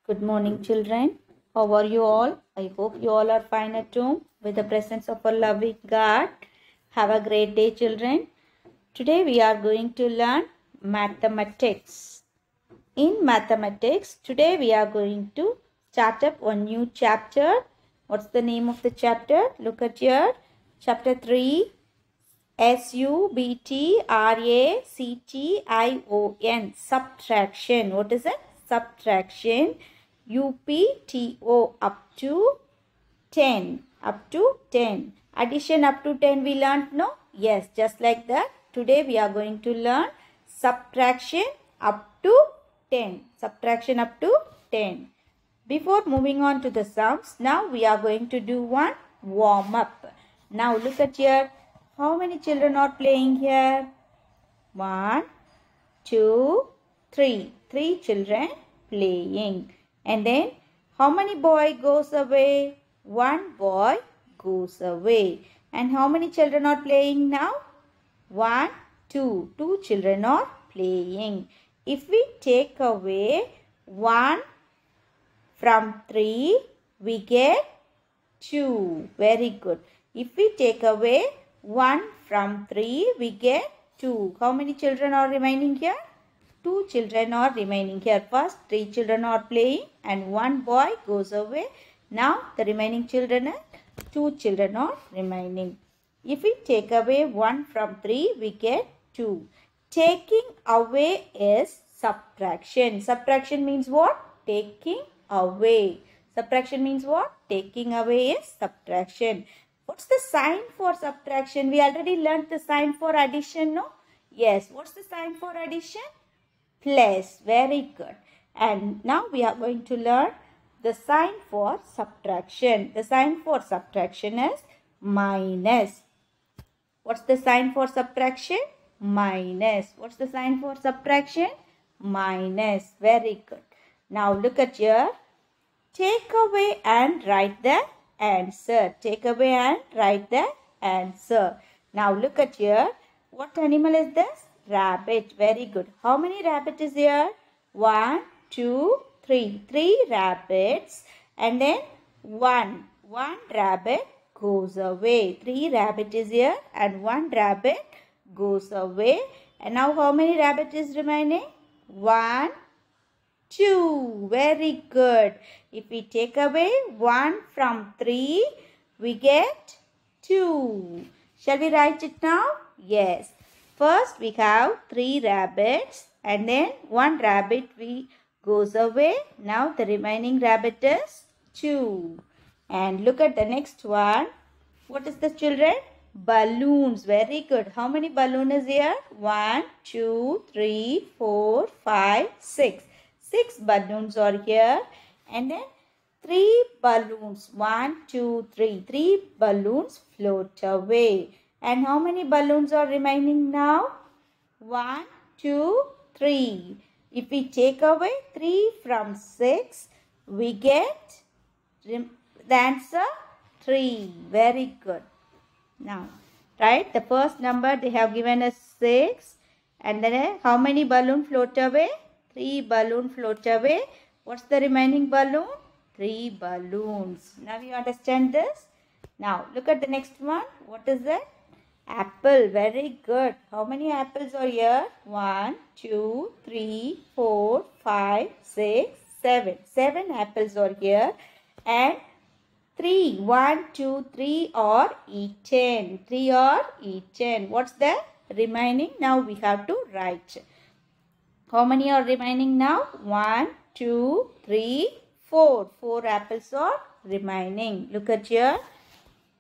Good morning, children. How are you all? I hope you all are fine at home with the presence of a loving God. Have a great day, children. Today we are going to learn mathematics. In mathematics, today we are going to start up one new chapter. What's the name of the chapter? Look at here. Chapter 3. Subtraction. Subtraction. What is it? Subtraction. UPTO up to 10. Up to 10. Addition up to 10 we learned, no? Yes, just like that. Today we are going to learn subtraction up to 10. Subtraction up to 10. Before moving on to the sums, now we are going to do one warm up. Now look at here. How many children are playing here? 1, 2, 3. 3 children playing. And then how many boy goes away? 1 boy goes away. And how many children are playing now? 1, 2. 2 children are playing. If we take away 1 from 3, we get 2. Very good. If we take away 1 from 3, we get 2. How many children are remaining here? 2 children are remaining here. First, 3 children are playing and 1 boy goes away. Now, the remaining children are 2 children are remaining. If we take away 1 from 3, we get 2. Taking away is subtraction. Subtraction means what? Taking away. Subtraction means what? Taking away is subtraction. What's the sign for subtraction? We already learned the sign for addition, no? Yes. What's the sign for addition? Plus. Very good. And now we are going to learn the sign for subtraction. The sign for subtraction is minus. What's the sign for subtraction? Minus. What's the sign for subtraction? Minus. Very good. Now look at here. Take away and write the answer. Take away and write the answer. Now look at here. What animal is this? Rabbit. Very good. How many rabbits is here? 1, 2, 3. 3 rabbits. And then 1. 1 rabbit goes away. 3 rabbit is here and 1 rabbit goes away. And now how many rabbit is remaining? 1, 2. Very good. If we take away 1 from 3, we get 2. Shall we write it now? Yes. First we have 3 rabbits and then 1 rabbit goes away. Now the remaining rabbit is 2. And look at the next one. What is the children? Balloons. Very good. How many balloons is here? 1, 2, 3, 4, 5, 6. 6 balloons are here. And then 3 balloons. 1, 2, 3. 3 balloons float away. And how many balloons are remaining now? 1, 2, 3. If we take away 3 from 6, we get the answer 3. Very good. Now, right, the first number they have given us 6. And then how many balloons float away? 3 balloons float away. What's the remaining balloon? 3 balloons. Now you understand this? Now look at the next one. What is that? Apple. Very good. How many apples are here? 1, 2, 3, 4, 5, 6, 7. 7 apples are here. And 3. 1, 2, 3 are eaten. 3 are eaten. What's the remaining? Now we have to write. How many are remaining now? 1, 2, 3, 4. 4 apples are remaining. Look at here.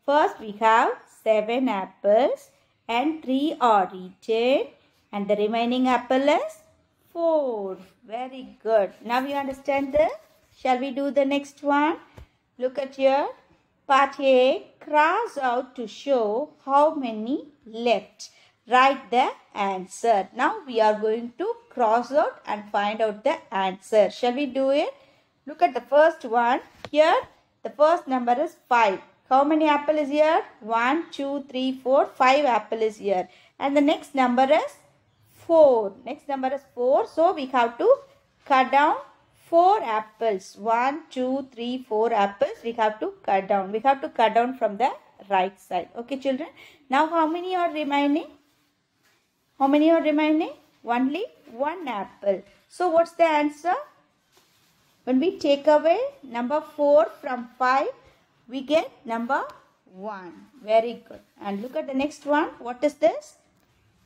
First we have 7 apples and 3 are eaten. And the remaining apple is 4. Very good. Now you understand this? Shall we do the next one? Look at here. Part A. Cross out to show how many left. Write the answer. Now we are going to cross out and find out the answer. Shall we do it? Look at the first one. Here the first number is 5. How many apple is here? 1, 2, 3, 4. 5 apple is here. And the next number is 4. Next number is 4. So we have to cut down 4 apples. 1, 2, 3, 4 apples. We have to cut down. We have to cut down from the right side. Okay, children. Now, how many are remaining? How many are remaining? Only 1 apple. So, what's the answer? When we take away number 4 from 5, we get number 1. Very good. And look at the next one. What is this?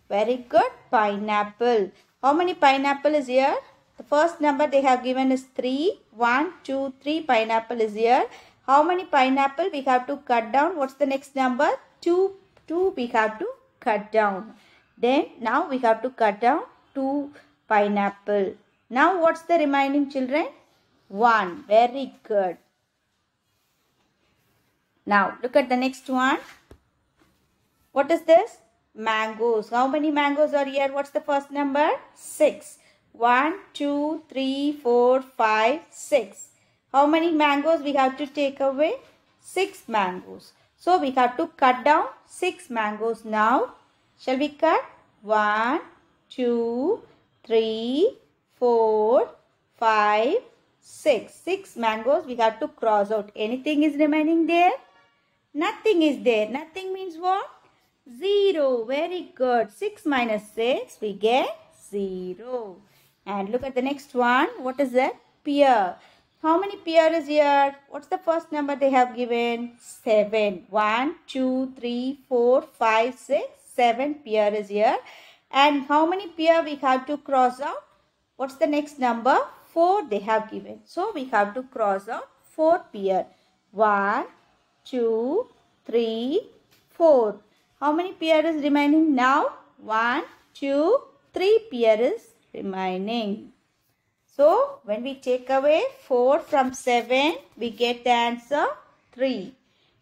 Very good. Pineapple. How many pineapple is here? The first number they have given is 3. 1, 2, 3 pineapple is here. How many pineapple we have to cut down? What's the next number? 2. 2 we have to cut down. Then now we have to cut down 2 pineapple. Now what's the remaining, children? 1. Very good. Now look at the next one. What is this? Mangoes. How many mangoes are here? What's the first number? 6. 1, 2, 3, 4, 5, 6. How many mangoes we have to take away? 6 mangoes. So we have to cut down 6 mangoes now. Shall we cut? 1, 2, 3, 4, 5, 6. 6 mangoes we have to cross out. Anything is remaining there? Nothing is there. Nothing means what? 0. Very good. 6 minus 6 we get 0. And look at the next one. What is that? Pear. How many pear is here? What's the first number they have given? 7. 1, 2, 3, 4, 5, 6. 7 pear is here. And how many pear we have to cross out? What's the next number? 4 they have given. So we have to cross out 4 pear. 1, 2, 3, 4. How many pear is remaining now? 1, 2, 3 pear is remaining. So when we take away 4 from 7, we get the answer 3.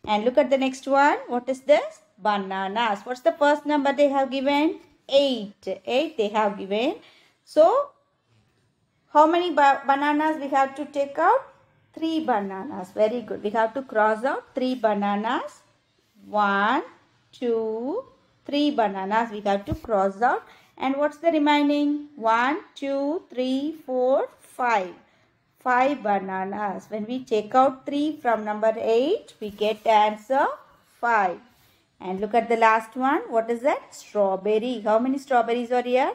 And look at the next one. What is this? Bananas. What's the first number they have given? 8. 8 they have given. So how many bananas we have to take out? 3 bananas. Very good. We have to cross out 3 bananas. 1, 2, 3 bananas we have to cross out. And what's the remaining? 1, 2, 3, 4, 5. 5 bananas. When we take out 3 from number 8, we get the answer 5. And look at the last one. What is that? Strawberry. How many strawberries are here?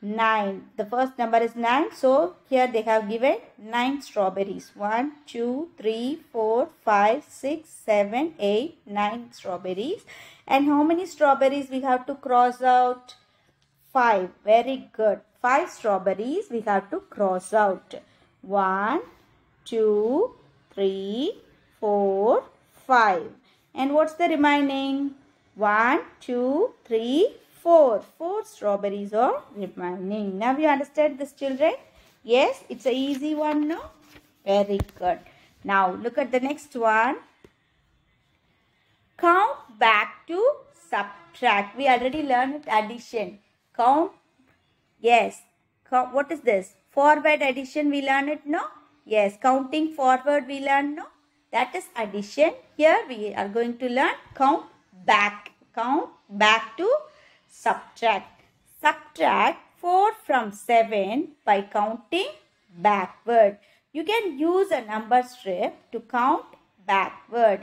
9. The first number is 9. So here they have given 9 strawberries. 1, 2, 3, 4, 5, 6, 7, 8, 9 strawberries. And how many strawberries we have to cross out? 5. Very good. 5 strawberries we have to cross out. 1, 2, 3, 4, 5. And what's the remaining? 1, 2, 3, 4. 4 strawberries are remaining. Now you understand this, children? Yes, it's an easy one, no? Very good. Now look at the next one. Count back to subtract. We already learned addition. Count. Yes. What is this? Forward addition we learned it, no? Yes. Counting forward we learned, no? That is addition. Here we are going to learn count back. Count back to subtract. Subtract 4 from 7 by counting backward. You can use a number strip to count backward.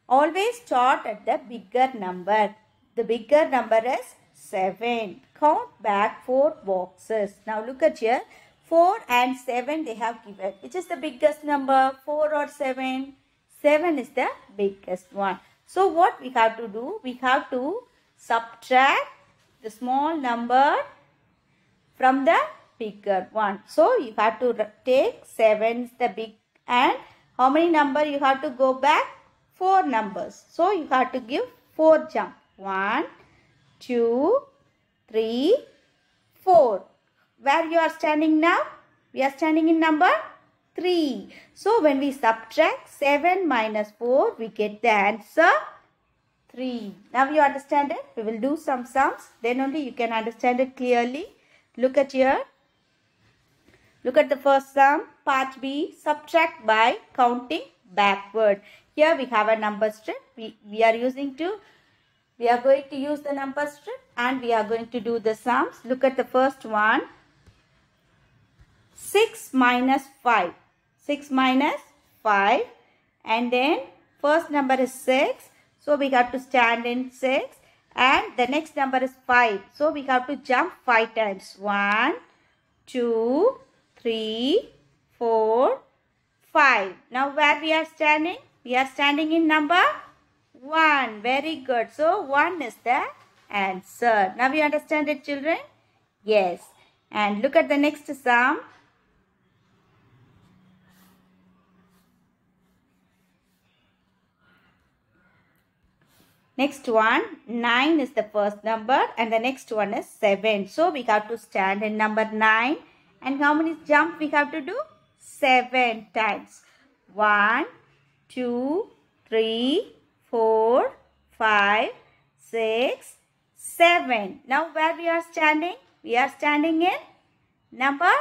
Always start at the bigger number. The bigger number is 7. Count back 4 boxes. Now look at here. 4 and 7 they have given. Which is the biggest number? 4 or 7? 7 is the biggest one. So what we have to do? We have to subtract the small number from the bigger one. So you have to take 7 is the big, and how many number you have to go back? 4 numbers. So you have to give 4 jump. 1, 2, 3, 4. Where you are standing now? We are standing in number 3. So when we subtract 7 minus 4, we get the answer 3. Now you understand it? We will do some sums. Then only you can understand it clearly. Look at here. Look at the first sum. Part B. Subtract by counting backward. Here we have a number strip. We are going to use the number strip and we are going to do the sums. Look at the first one. 6 minus 5. 6 minus 5. And then first number is 6. So we have to stand in 6. And the next number is 5. So we have to jump 5 times. 1, 2, 3, 4, 5. Now where we are standing? We are standing in number 1. Very good. So 1 is the answer. Now you understand it, children? Yes. And look at the next sum. Next one, 9 is the first number and the next one is 7. So we have to stand in number 9. And how many jumps we have to do? 7 times. 1, 2, 3, 4, 5, 6, 7. Now where we are standing? We are standing in number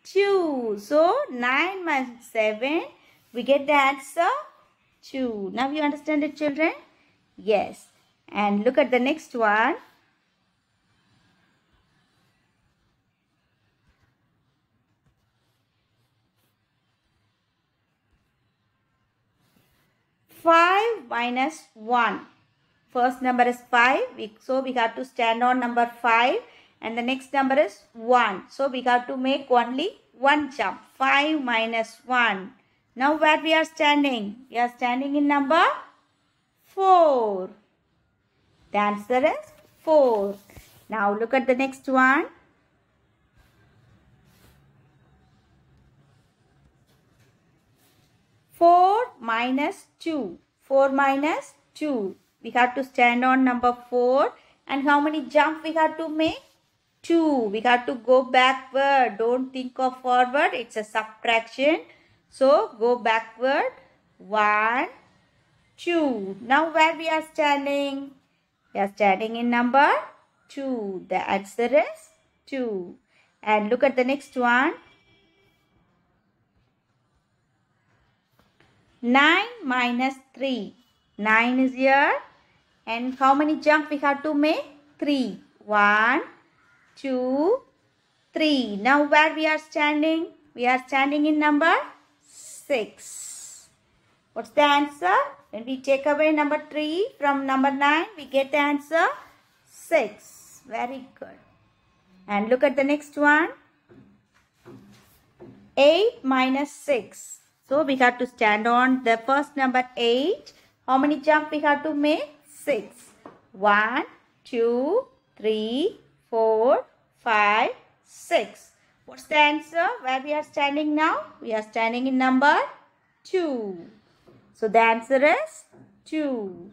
2. So 9 minus 7, we get the answer 2. Now you understand it, children? Yes. And look at the next one. Five minus 1. First number is 5. So we have to stand on number 5. And the next number is 1. So we have to make only one jump. 5 minus 1. Now where we are standing? We are standing in number 4. The answer is 4. Now look at the next one. Four minus 2. 4 minus 2. We have to stand on number 4. And how many jumps we have to make? 2. We have to go backward. Don't think of forward. It's a subtraction. So go backward. 1, 2. Now where we are standing? We are standing in number 2. The answer is 2. And look at the next one. 9 minus 3. 9 is here. And how many jumps we have to make? 3. 1, 2, 3. Now where we are standing? We are standing in number 6. What's the answer? When we take away number 3 from number 9, we get the answer 6. Very good. And look at the next one. 8 minus 6. So we have to stand on the first number 8. How many jumps we have to make? 6. 1, 2, 3, 4, 5, 6. What's the answer? Where we are standing now? We are standing in number 2. So the answer is 2.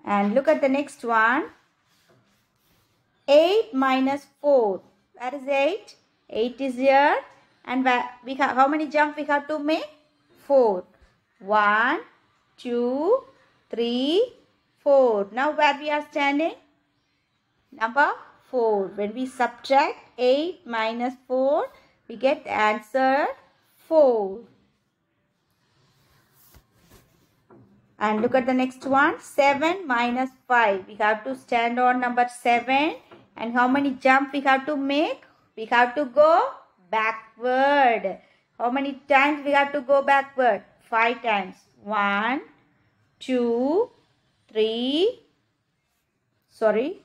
And look at the next one. 8 minus 4. Where is 8? 8 is here. And we have, how many jumps we have to make? 4. 1, 2, 3, 4. Now where we are standing? Number 4. When we subtract 8 minus 4, we get the answer 4. And look at the next one. 7 minus 5. We have to stand on number 7. And how many jumps we have to make? We have to go backward. How many times we have to go backward? 5 times. 1, 2, 3. Sorry.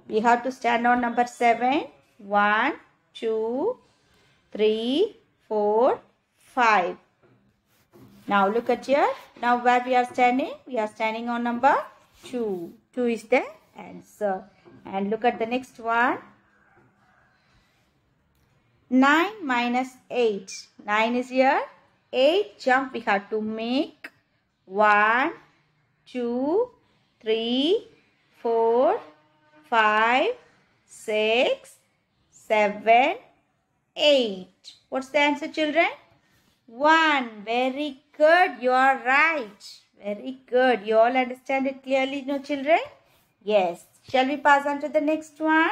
We have to stand on number 7. 1, 2, 3, 4, 5. Now look at here. Now where we are standing? We are standing on number 2. 2 is the answer. And look at the next one. 9 minus 8. 9 is here. 8 jump we have to make. 1, 2, 3, 4, 5, 6, 7, 8. What's the answer, children? 1. Very good. You are right. Very good. You all understand it clearly, no, children? Yes. Shall we pass on to the next one?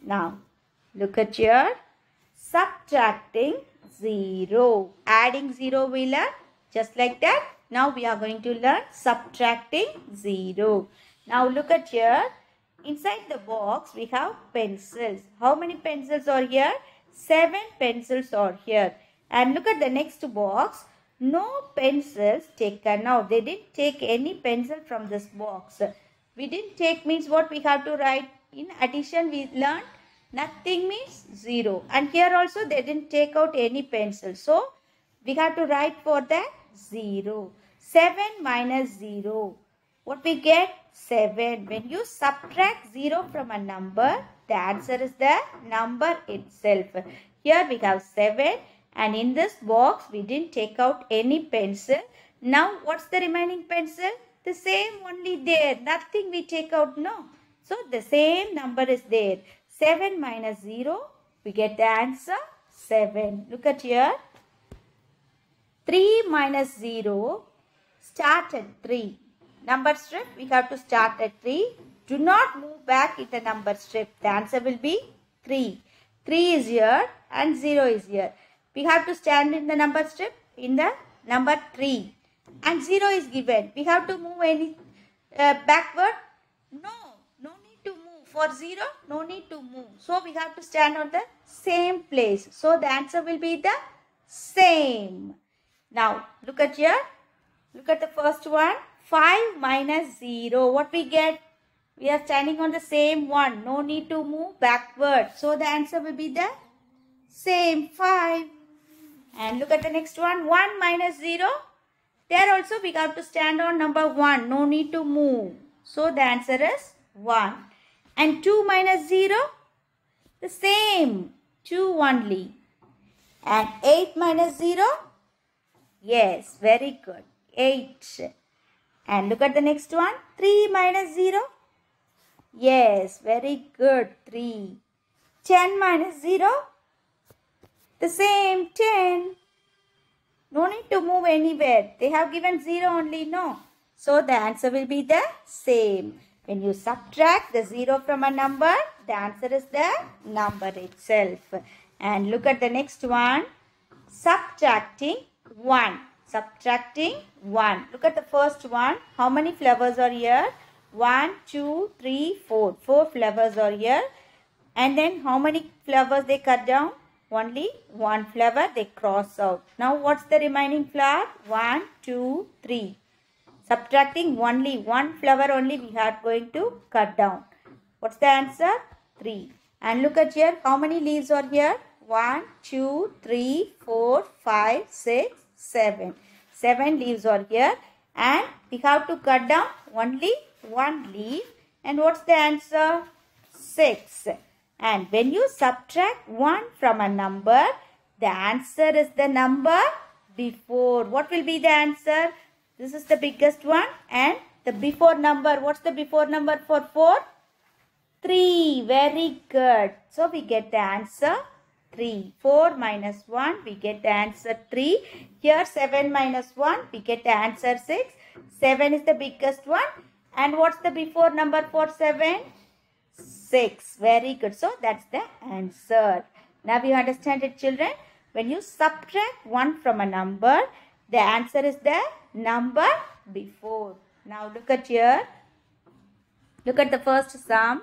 Now, look at here. Subtracting 0. Adding 0 will learn just like that. Now we are going to learn subtracting 0. Now look at here. Inside the box we have pencils. How many pencils are here? 7 pencils are here. And look at the next box. No pencils taken out. They didn't take any pencil from this box. We didn't take means what we have to write. In addition we learned nothing means 0. And here also they didn't take out any pencil. So we have to write for that 0. 7 minus 0. What we get? 7. When you subtract 0 from a number, the answer is the number itself. Here we have 7 and in this box we didn't take out any pencil. Now what's the remaining pencil? The same only there. Nothing we take out, no. So the same number is there. 7 minus 0, we get the answer 7. Look at here. 3 minus 0, start at 3. Number strip, we have to start at 3. Do not move back in the number strip. The answer will be 3. 3 is here and 0 is here. We have to stand in the number strip in the number 3. And 0 is given. We have to move any backward? No need to move. For 0, no need to move. So we have to stand on the same place. So the answer will be the same. Now look at here. Look at the first one. 5 minus 0. What we get? We are standing on the same one. No need to move backward. So the answer will be the same, 5. And look at the next one. 1 minus 0. There also we have to stand on number 1. No need to move. So the answer is 1. And 2 minus 0. The same. 2 only. And 8 minus 0. Yes, very good. 8. And look at the next one. 3 minus 0. Yes, very good. 3. 10 minus 0. The same. 10. No need to move anywhere. They have given 0 only, no. So the answer will be the same. When you subtract the 0 from a number, the answer is the number itself. And look at the next one. Subtracting 1. Subtracting 1. Look at the first one. How many flowers are here? 1, 2, 3, 4. 4 flowers are here. And then how many flowers they cut down? Only 1 flower they cross out. Now what's the remaining flower? 1, 2, 3. Subtracting only 1 flower only we are going to cut down. What's the answer? 3. And look at here. How many leaves are here? 1, 2, 3, 4, 5, 6, 7. 7 leaves are here. And we have to cut down only 1 leaf. And what's the answer? 6. And when you subtract 1 from a number, the answer is the number before. What will be the answer? This is the biggest one. And the before number. What's the before number for 4? 3. Very good. So we get the answer 3. 4 minus 1, we get the answer 3. Here 7 minus 1, we get the answer 6. 7 is the biggest one. And what's the before number for 7? 6. Very good. So that's the answer. Now you understand it, children. When you subtract 1 from a number, the answer is the number before. Now look at here. Look at the first sum.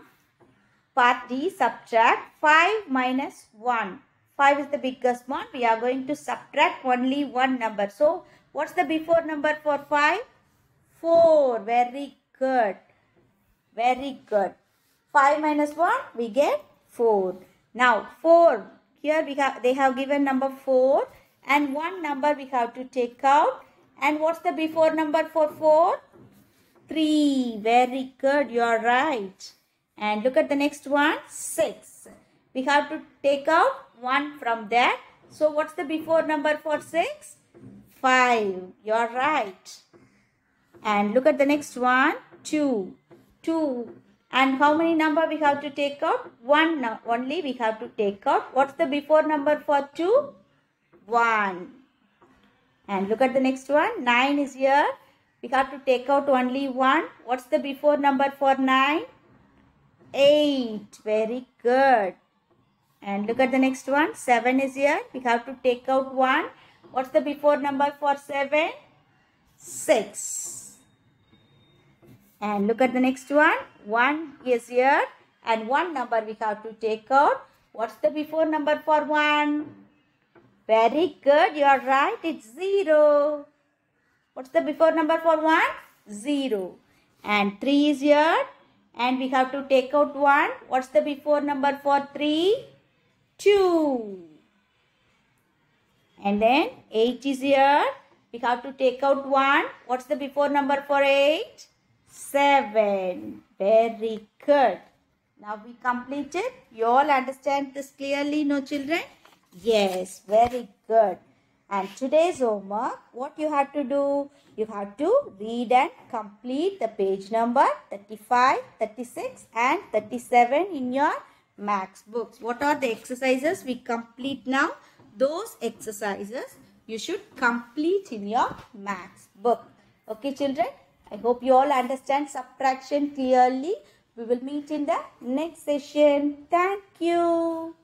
Part D, subtract 5 minus 1. 5 is the biggest one. We are going to subtract only one number. So what's the before number for 5? 4. Very good. Very good. 5 minus 1, we get 4. Now 4. Here they have given number 4 and one number we have to take out. And what's the before number for 4? 3. Very good. You are right. And look at the next one. 6. We have to take out 1 from that. So what's the before number for 6? 5. You are right. And look at the next one. 2. 2. And how many number we have to take out? 1 only we have to take out. What's the before number for 2? 1. And look at the next one. 9 is here. We have to take out only 1. What's the before number for 9? 8. Very good. And look at the next one. 7 is here. We have to take out 1. What's the before number for 7? 6. And look at the next one. 1 is here and one number we have to take out. What's the before number for 1? Very good. You are right. It's 0. What's the before number for 1? 0. And 3 is here and we have to take out 1. What's the before number for 3? 2. And then 8 is here. We have to take out 1. What's the before number for 8? 7. Very good. Now we completed. You all understand this clearly, no children? Yes, very good. And today's homework, what you have to do? You have to read and complete the page number 35, 36 and 37 in your maths books. What are the exercises we complete now? Those exercises you should complete in your maths book. Okay, children? I hope you all understand subtraction clearly. We will meet in the next session. Thank you.